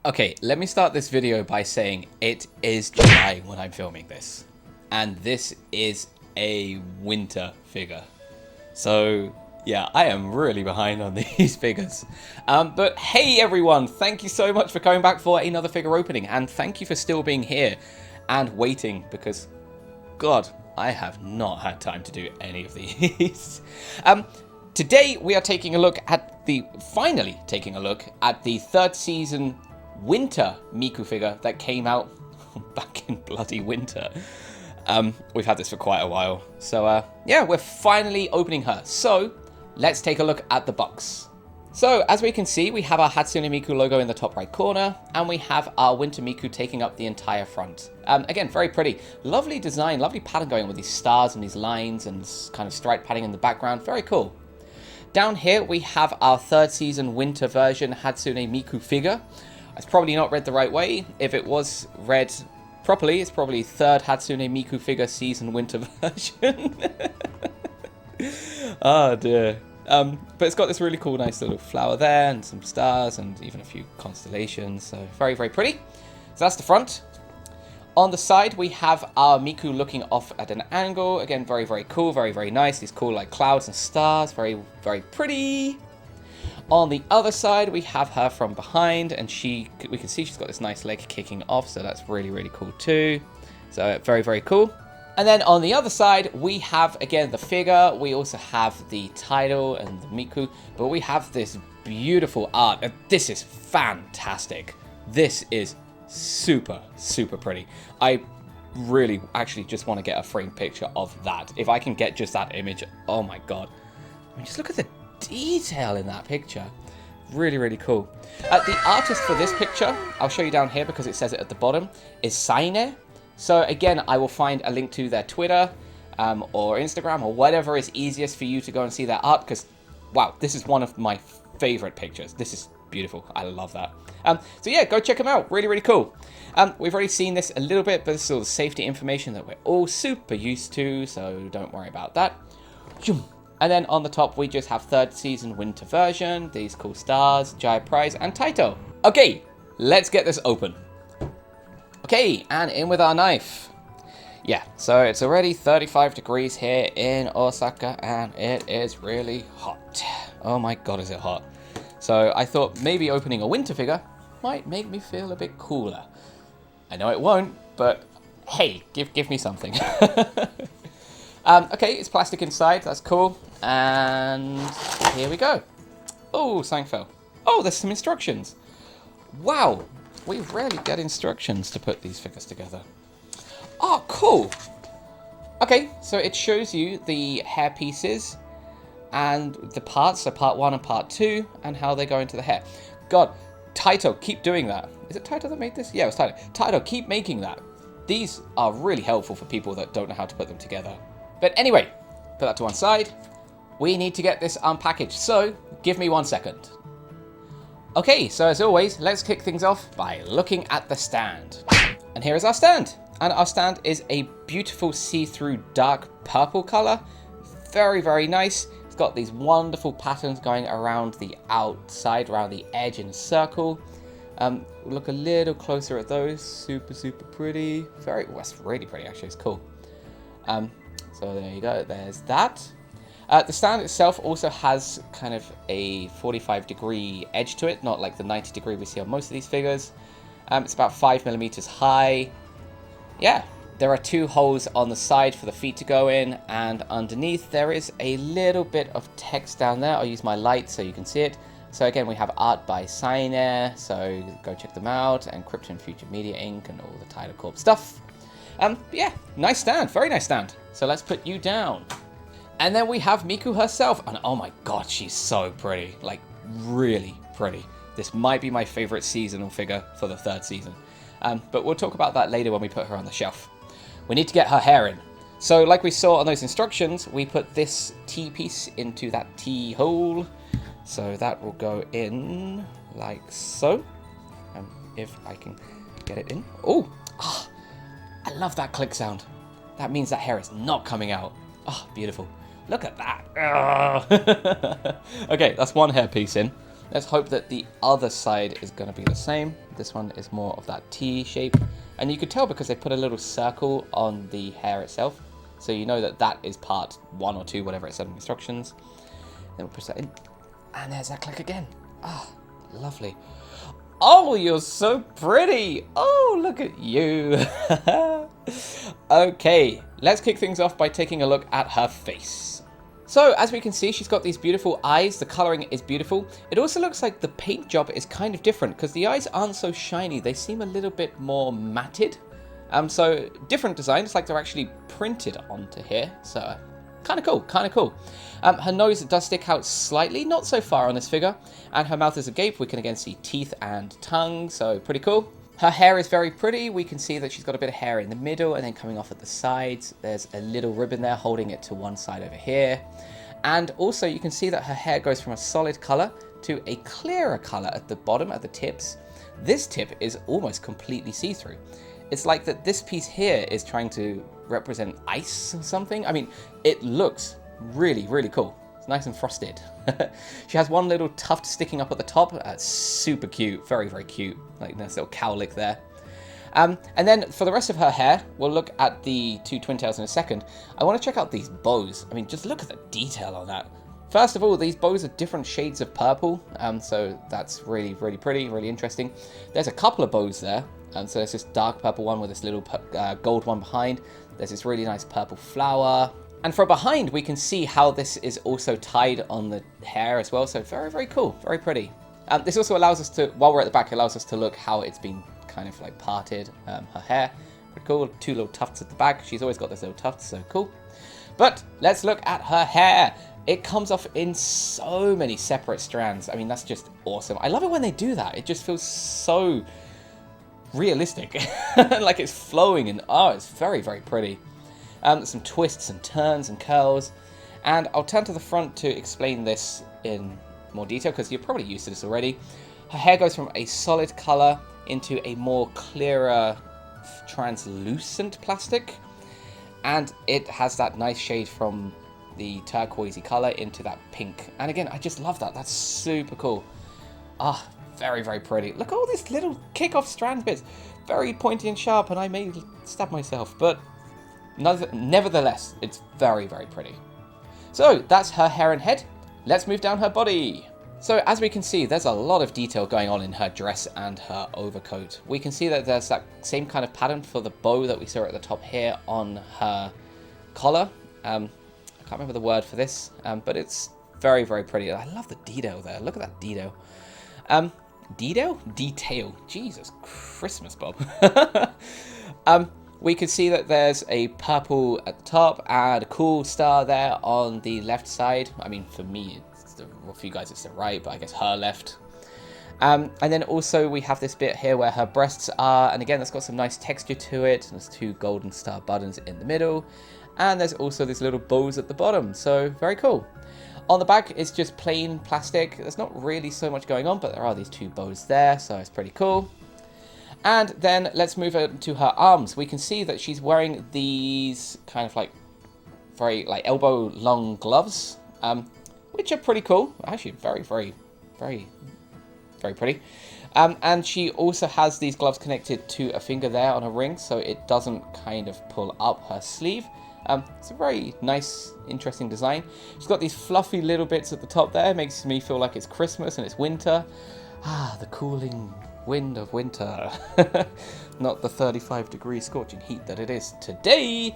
Okay, let me start this video by saying it is July when I'm filming this. And this is a winter figure. So, yeah, I am really behind on these figures. But hey everyone, thank you so much for coming back for another figure opening. And thank you for still being here and waiting because, God, I have not had time to do any of these. Today we are taking a look at finally taking a look at the third season winter Miku figure that came out back in bloody winter. We've had this for quite a while. So yeah, we're finally opening her. So let's take a look at the box. So as we can see, we have our Hatsune Miku logo in the top right corner, and we have our Winter Miku taking up the entire front. Again, very pretty. Lovely design, lovely pattern going with these stars and these lines and kind of stripe padding in the background. Very cool. Down here, we have our third season winter version Hatsune Miku figure. It's probably not read the right way. If it was read properly, it's probably third Hatsune Miku figure season winter version. Oh dear. But it's got this really cool, nice little flower there and some stars and even a few constellations. So very, very pretty. So that's the front. On the side, we have our Miku looking off at an angle. Again, very, very cool. Very, very nice. These cool like clouds and stars. Very, very pretty. On the other side, we have her from behind, and we can see she's got this nice leg kicking off, so that's really, really cool too. So very, very cool. And then on the other side, we have, again, the figure. We also have the title and the Miku, but we have this beautiful art. This is fantastic. This is super, super pretty. I really actually just want to get a framed picture of that. If I can get just that image, oh my God. I mean, just look at the detail in that picture. Really, really cool. The artist for this picture, I'll show you down here because it says it at the bottom, is Saine. So again, I will find a link to their Twitter or Instagram or whatever is easiest for you to go and see their art because, wow, this is one of my favorite pictures. This is beautiful. I love that. So yeah, go check them out. Really, really cool. We've already seen this a little bit, but this is all the safety information that we're all super used to, so don't worry about that. And then on the top, we just have third season winter version, these cool stars, giant prize, and title. Okay, let's get this open. Okay, and in with our knife. Yeah, so it's already 35 degrees here in Osaka, and it is really hot. Oh my God, is it hot. So I thought maybe opening a winter figure might make me feel a bit cooler. I know it won't, but hey, give me something. Okay, it's plastic inside, that's cool. And here we go. Oh, something fell. Oh, there's some instructions. Wow, we rarely get instructions to put these figures together. Oh, cool. Okay, so it shows you the hair pieces and the parts, so part 1 and part 2, and how they go into the hair. God, Taito, keep doing that. Is it Taito that made this? Yeah, it was Taito. Taito, keep making that. These are really helpful for people that don't know how to put them together. But anyway, put that to one side. We need to get this unpackaged, so give me 1 second. Okay, so as always, let's kick things off by looking at the stand. And here is our stand. And our stand is a beautiful see-through dark purple color. Very, very nice. It's got these wonderful patterns going around the outside, around the edge in a circle. Look a little closer at those. Super, super pretty. Well, that's really pretty, actually. It's cool. So there you go. There's that. The stand itself also has kind of a 45-degree edge to it, not like the 90-degree we see on most of these figures. It's about 5mm high. Yeah, there are 2 holes on the side for the feet to go in, and underneath there is a little bit of text down there. I'll use my light so you can see it. So again, we have art by Saine, so go check them out, and Crypto Future Media Inc. and all the Title Corp stuff. Yeah, nice stand, very nice stand. So let's put you down. And then we have Miku herself, and oh my God, she's so pretty, like really pretty. This might be my favorite seasonal figure for the third season. But we'll talk about that later when we put her on the shelf. We need to get her hair in. So like we saw on those instructions, we put this T-piece into that T-hole. So that will go in like so. If I can get it in. Oh, I love that click sound. That means that hair is not coming out. Oh, beautiful. Look at that. Okay, that's one hair piece in. Let's hope that the other side is going to be the same. This one is more of that T shape. And you could tell because they put a little circle on the hair itself. So you know that that is part 1 or 2, whatever it said in the instructions. Then we'll push that in. And there's that click again. Ah, lovely. Oh, you're so pretty. Oh, look at you. Okay, let's kick things off by taking a look at her face. So, as we can see, she's got these beautiful eyes. The colouring is beautiful. It also looks like the paint job is kind of different because the eyes aren't so shiny. They seem a little bit more matted. So, different design. It's like they're actually printed onto here. So, kind of cool, kind of cool. Her nose does stick out slightly, not so far on this figure. And her mouth is agape. We can again see teeth and tongue, so pretty cool. Her hair is very pretty. We can see that she's got a bit of hair in the middle and then coming off at the sides. There's a little ribbon there holding it to one side over here. And also you can see that her hair goes from a solid colour to a clearer colour at the bottom, at the tips. This tip is almost completely see-through. It's like that this piece here is trying to represent ice or something. I mean, it looks really, really cool. It's nice and frosted. She has one little tuft sticking up at the top. Super cute. Very, very cute. Like nice little cowlick there. And then for the rest of her hair, we'll look at the 2 twin tails in a second. I want to check out these bows. I mean, just look at the detail on that. First of all, these bows are different shades of purple. So that's really, really pretty, really interesting. There's a couple of bows there. So there's this dark purple one with this little gold one behind. There's this really nice purple flower. And from behind, we can see how this is also tied on the hair as well. So very, very cool. Very pretty. This also allows us to, while we're at the back, it allows us to look how it's been kind of like parted. Her hair, pretty cool. 2 little tufts at the back. She's always got those little tufts, so cool. But let's look at her hair. It comes off in so many separate strands. I mean, that's just awesome. I love it when they do that. It just feels so realistic. Like it's flowing and, oh, it's very, very pretty. Some twists and turns and curls. And I'll turn to the front to explain this in more detail because you're probably used to this already. Her hair goes from a solid colour into a more clearer, translucent plastic. And it has that nice shade from the turquoisey colour into that pink. And again, I just love that. That's super cool. Ah, very, very pretty. Look at all these little kick-off strand bits. Very pointy and sharp, and I may stab myself, but nevertheless, it's very, very pretty. So that's her hair and head. Let's move down her body. So as we can see, there's a lot of detail going on in her dress and her overcoat. We can see that there's that same kind of pattern for the bow that we saw at the top here on her collar. I can't remember the word for this, but it's very, very pretty. I love the detail there. Look at that detail. Detail? Detail. Jesus Christmas, Bob. We can see that there's a purple at the top and a cool star there on the left side. I mean, for me, well, for you guys, it's the right, but I guess her left. And then also we have this bit here where her breasts are, and again, that's got some nice texture to it. There's 2 golden star buttons in the middle, and there's also these little bows at the bottom, so very cool. On the back, it's just plain plastic. There's not really so much going on, but there are these 2 bows there, so it's pretty cool. And then let's move on to her arms. We can see that she's wearing these kind of like very like elbow long gloves, which are pretty cool. Actually, very, very, very, very pretty. And she also has these gloves connected to a finger there on a ring, so it doesn't kind of pull up her sleeve. It's a very nice, interesting design. She's got these fluffy little bits at the top there. Makes me feel like it's Christmas and it's winter. Ah, the cooling wind of winter. Not the 35-degree scorching heat that it is today.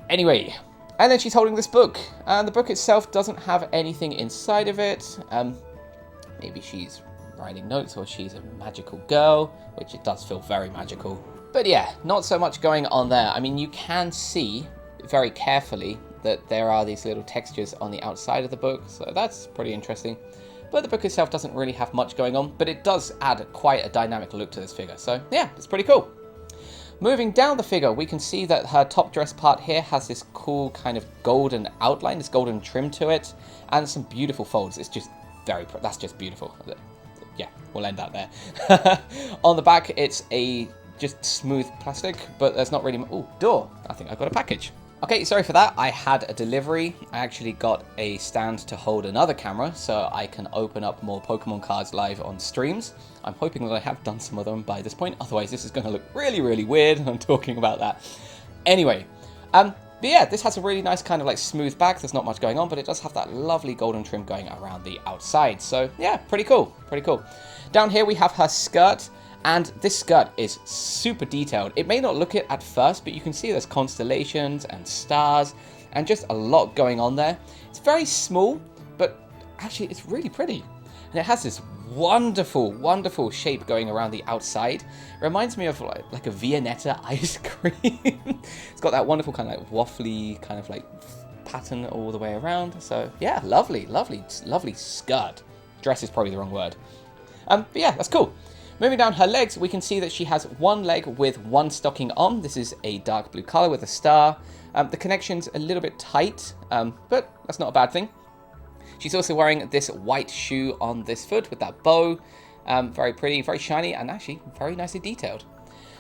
Anyway, and then she's holding this book. And the book itself doesn't have anything inside of it. Maybe she's writing notes or she's a magical girl, which it does feel very magical. But yeah, not so much going on there. I mean, you can see very carefully that there are these little textures on the outside of the book, so that's pretty interesting. But the book itself doesn't really have much going on, but it does add quite a dynamic look to this figure, so yeah, it's pretty cool. Moving down the figure, we can see that her top dress part here has this cool kind of golden outline, this golden trim to it, and some beautiful folds. It's just that's just beautiful. Yeah, we'll end that there. On the back, it's a just smooth plastic, but there's not really... Oh, door. I think I got a package. Okay, sorry for that. I had a delivery. I actually got a stand to hold another camera so I can open up more Pokemon cards live on streams. I'm hoping that I have done some of them by this point. Otherwise, this is going to look really, really weird. I'm talking about that. Anyway, but yeah, this has a really nice kind of like smooth back. There's not much going on, but it does have that lovely golden trim going around the outside. So yeah, pretty cool. Pretty cool. Down here we have her skirt. And this skirt is super detailed. It may not look it at first, but you can see there's constellations and stars and just a lot going on there. It's very small, but actually it's really pretty. And it has this wonderful, wonderful shape going around the outside. It reminds me of like a Viennetta ice cream. It's got that wonderful kind of like waffly kind of like pattern all the way around. So yeah, lovely, lovely, lovely skirt. Dress is probably the wrong word. But yeah, that's cool. Moving down her legs, we can see that she has one leg with one stocking on. This is a dark blue color with a star. The connection's a little bit tight, but that's not a bad thing. She's also wearing this white shoe on this foot with that bow. Very pretty, very shiny, and actually very nicely detailed.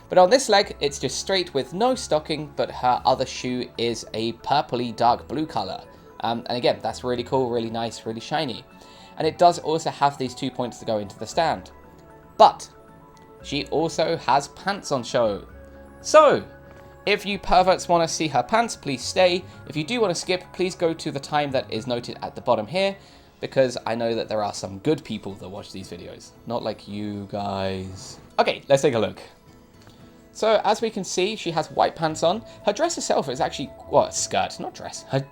But on this leg, it's just straight with no stocking, but her other shoe is a purpley dark blue color. And again, that's really cool, really nice, really shiny. And it does also have these 2 points to go into the stand. But she also has pants on show. So, if you perverts want to see her pants, please stay. If you do want to skip, please go to the time that is noted at the bottom here, because I know that there are some good people that watch these videos. Not like you guys. Okay, let's take a look. So, as we can see, she has white pants on. Her dress itself is actually, well, a skirt, not dress. Her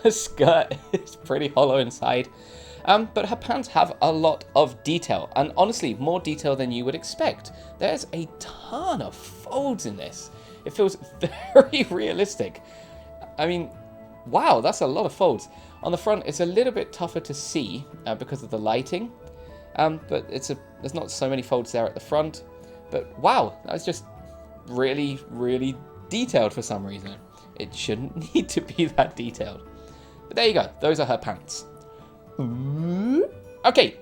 skirt is pretty hollow inside. But her pants have a lot of detail, and honestly, more detail than you would expect. There's a ton of folds in this. It feels very realistic. I mean, wow, that's a lot of folds. On the front, it's a little bit tougher to see because of the lighting, but there's not so many folds there at the front. But wow, that's just really, really detailed for some reason. It shouldn't need to be that detailed. But there you go, those are her pants. Okay,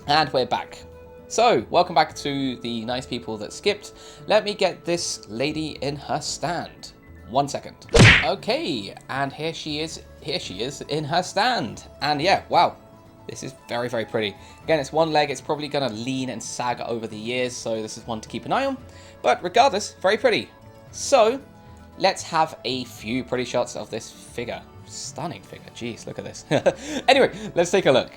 and we're back. So, welcome back to the nice people that skipped. Let me get this lady in her stand. 1 second. Okay, and here she is in her stand. And yeah, wow, this is very, very pretty. Again, it's one leg. It's probably going to lean and sag over the years, so this is one to keep an eye on. But regardless, very pretty. So, let's have a few pretty shots of this figure. Stunning figure. Jeez, look at this. Anyway, let's take a look.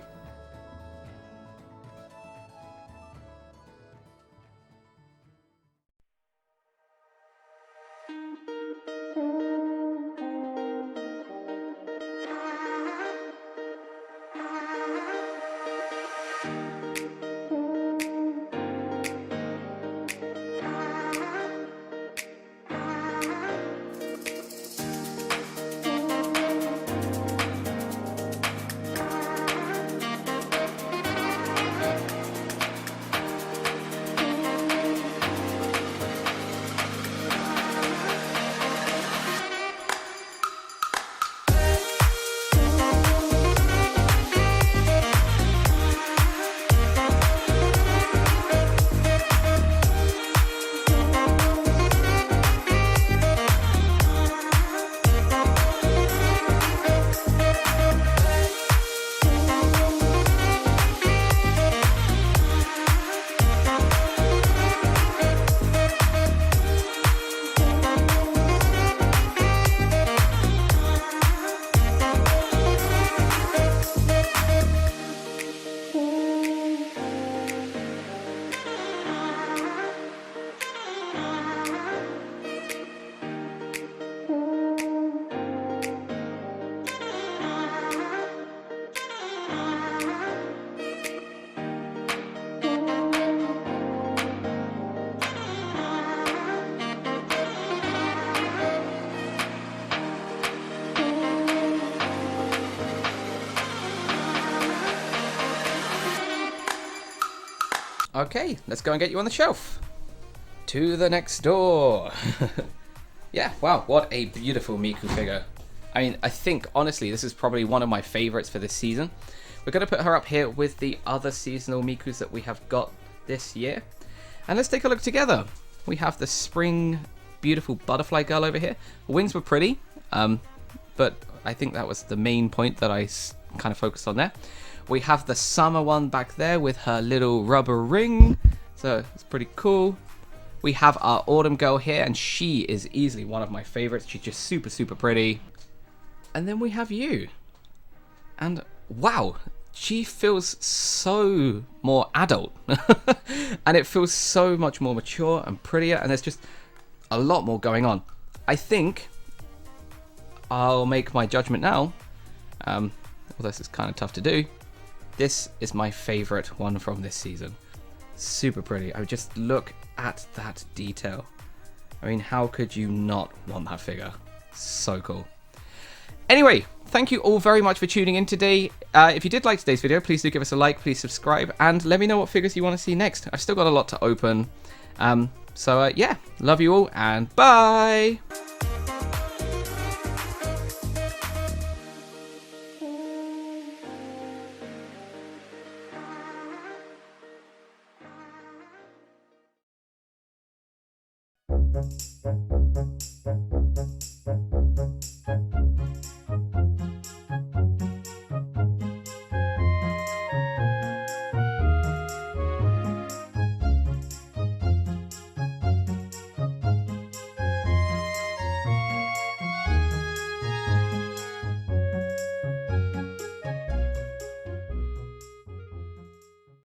Okay, let's go and get you on the shelf. To the next door. Yeah, wow, what a beautiful Miku figure. I mean, I think, honestly, this is probably one of my favorites for this season. We're going to put her up here with the other seasonal Mikus that we have got this year. And let's take a look together. We have the spring beautiful butterfly girl over here. Her wings were pretty, but I think that was the main point that I kind of focused on there. We have the summer one back there with her little rubber ring, so it's pretty cool. We have our autumn girl here, and she is easily one of my favorites. She's just super, super pretty. And then we have you. And wow, she feels so more adult. And it feels so much more mature and prettier, and there's just a lot more going on. I think I'll make my judgment now. Well, this is kind of tough to do. This is my favorite one from this season. Super pretty. I would just look at that detail. I mean, how could you not want that figure? So cool. Anyway, thank you all very much for tuning in today. If you did like today's video, please do give us a like, please subscribe, and let me know what figures you want to see next. I've still got a lot to open. Yeah, love you all, and bye!